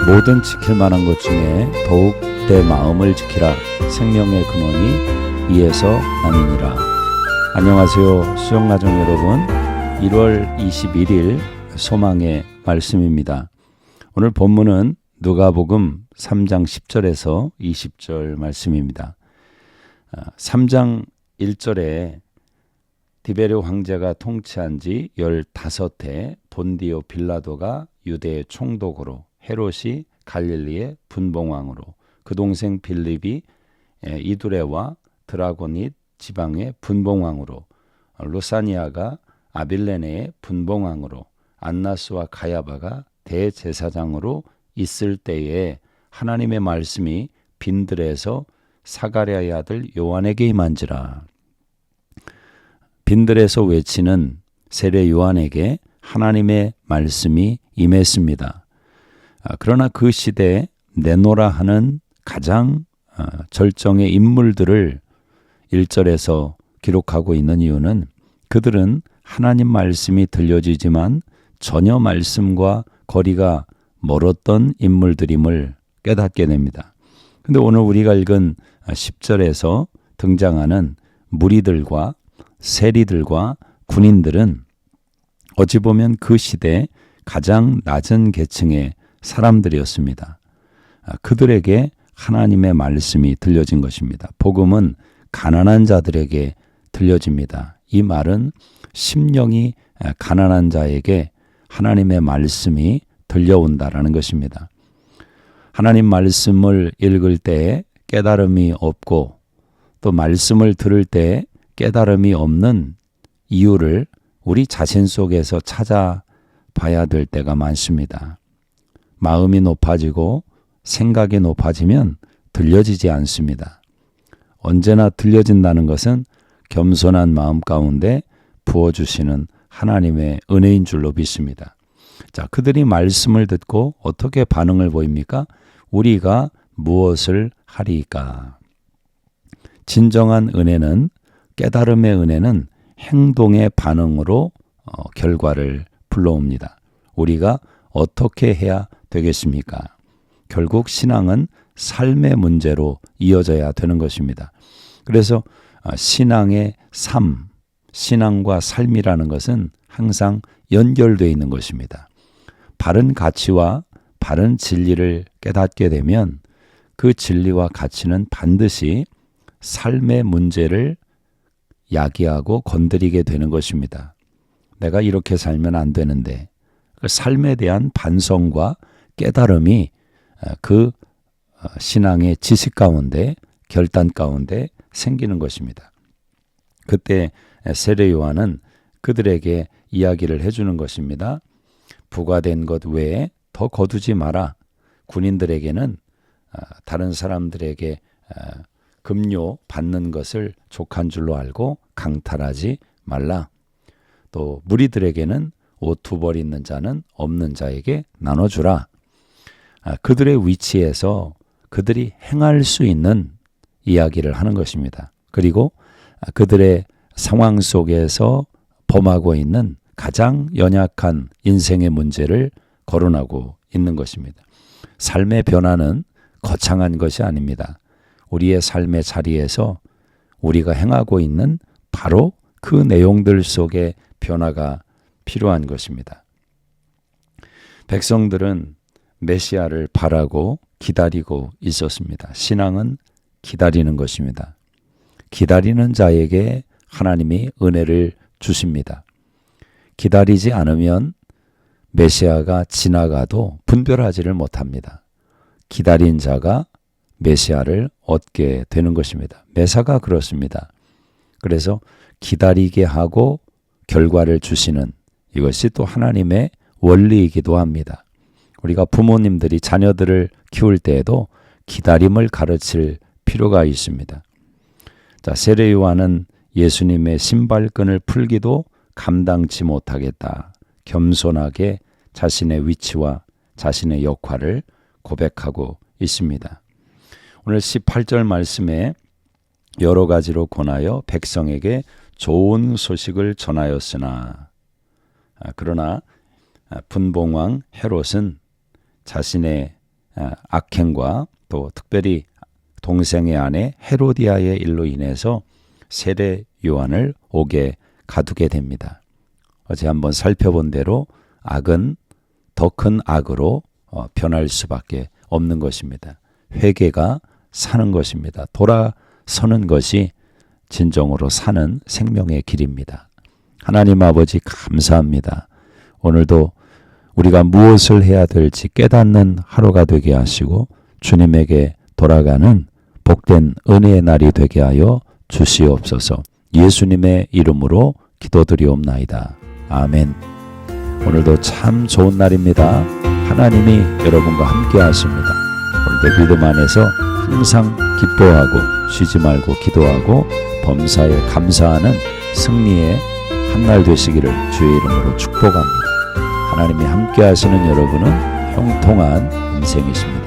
모든 지킬 만한 것 중에 더욱 내 마음을 지키라. 생명의 근원이 이에서 남이니라. 안녕하세요, 수영가족 여러분. 1월 21일 소망의 말씀입니다. 오늘 본문은 누가복음 3장 10절에서 20절 말씀입니다. 3장 1절에 디베르 황제가 통치한 지 15해 본디오 빌라도가 유대의 총독으로, 헤롯이 갈릴리의 분봉왕으로, 그 동생 빌립이 이두레와 드라고닛 지방의 분봉왕으로, 루사니아가 아빌레네의 분봉왕으로, 안나스와 가야바가 대제사장으로 있을 때에 하나님의 말씀이 빈들에서 사가랴의 아들 요한에게 임한지라. 빈들에서 외치는 세례 요한에게 하나님의 말씀이 임했습니다. 그러나 그 시대에 내노라 하는 가장 절정의 인물들을 1절에서 기록하고 있는 이유는 그들은 하나님 말씀이 들려지지만 전혀 말씀과 거리가 멀었던 인물들임을 깨닫게 됩니다. 그런데 오늘 우리가 읽은 10절에서 등장하는 무리들과 세리들과 군인들은 어찌 보면 그 시대 가장 낮은 계층의 사람들이었습니다. 그들에게 하나님의 말씀이 들려진 것입니다. 복음은 가난한 자들에게 들려집니다. 이 말은 심령이 가난한 자에게 하나님의 말씀이 들려온다라는 것입니다. 하나님 말씀을 읽을 때에 깨달음이 없고 또 말씀을 들을 때에 깨달음이 없는 이유를 우리 자신 속에서 찾아봐야 될 때가 많습니다. 마음이 높아지고 생각이 높아지면 들려지지 않습니다. 언제나 들려진다는 것은 겸손한 마음 가운데 부어주시는 하나님의 은혜인 줄로 믿습니다. 자, 그들이 말씀을 듣고 어떻게 반응을 보입니까? 우리가 무엇을 하리까? 진정한 은혜는, 깨달음의 은혜는 행동의 반응으로 결과를 불러옵니다. 우리가 어떻게 해야 되겠습니까? 결국 신앙은 삶의 문제로 이어져야 되는 것입니다. 그래서 신앙의 삶, 신앙과 삶이라는 것은 항상 연결되어 있는 것입니다. 바른 가치와 바른 진리를 깨닫게 되면 그 진리와 가치는 반드시 삶의 문제를 야기하고 건드리게 되는 것입니다. 내가 이렇게 살면 안 되는데, 그 삶에 대한 반성과 깨달음이 그 신앙의 지식 가운데, 결단 가운데 생기는 것입니다. 그때 세례 요한은 그들에게 이야기를 해주는 것입니다. 부과된 것 외에 더 거두지 마라. 군인들에게는 다른 사람들에게 급료 받는 것을 족한 줄로 알고 강탈하지 말라. 또 무리들에게는 옷 두 벌 있는 자는 없는 자에게 나눠주라. 그들의 위치에서 그들이 행할 수 있는 이야기를 하는 것입니다. 그리고 그들의 상황 속에서 범하고 있는 가장 연약한 인생의 문제를 거론하고 있는 것입니다. 삶의 변화는 거창한 것이 아닙니다. 우리의 삶의 자리에서 우리가 행하고 있는 바로 그 내용들 속에 변화가 필요한 것입니다. 백성들은 메시아를 바라고 기다리고 있었습니다. 신앙은 기다리는 것입니다. 기다리는 자에게 하나님이 은혜를 주십니다. 기다리지 않으면 메시아가 지나가도 분별하지를 못합니다. 기다린 자가 메시아를 얻게 되는 것입니다. 메사가 그렇습니다. 그래서 기다리게 하고 결과를 주시는, 이것이 또 하나님의 원리이기도 합니다. 우리가 부모님들이 자녀들을 키울 때에도 기다림을 가르칠 필요가 있습니다. 자, 세례 요한은 예수님의 신발끈을 풀기도 감당치 못하겠다. 겸손하게 자신의 위치와 자신의 역할을 고백하고 있습니다. 오늘 18절 말씀에 여러 가지로 권하여 백성에게 좋은 소식을 전하였으나, 그러나 분봉왕 헤롯은 자신의 악행과 또 특별히 동생의 아내 헤로디아의 일로 인해서 세례 요한을 옥에 가두게 됩니다. 어제 한번 살펴본 대로 악은 더 큰 악으로 변할 수밖에 없는 것입니다. 회개가 사는 것입니다. 돌아서는 것이 진정으로 사는 생명의 길입니다. 하나님 아버지 감사합니다. 오늘도 우리가 무엇을 해야 될지 깨닫는 하루가 되게 하시고 주님에게 돌아가는 복된 은혜의 날이 되게 하여 주시옵소서. 예수님의 이름으로 기도드리옵나이다. 아멘. 오늘도 참 좋은 날입니다. 하나님이 여러분과 함께 하십니다. 오늘도 믿음 안에서 항상 기뻐하고 쉬지 말고 기도하고 범사에 감사하는 승리의 한 날 되시기를 주의 이름으로 축복합니다. 하나님이 함께 하시는 여러분은 형통한 인생이십니다.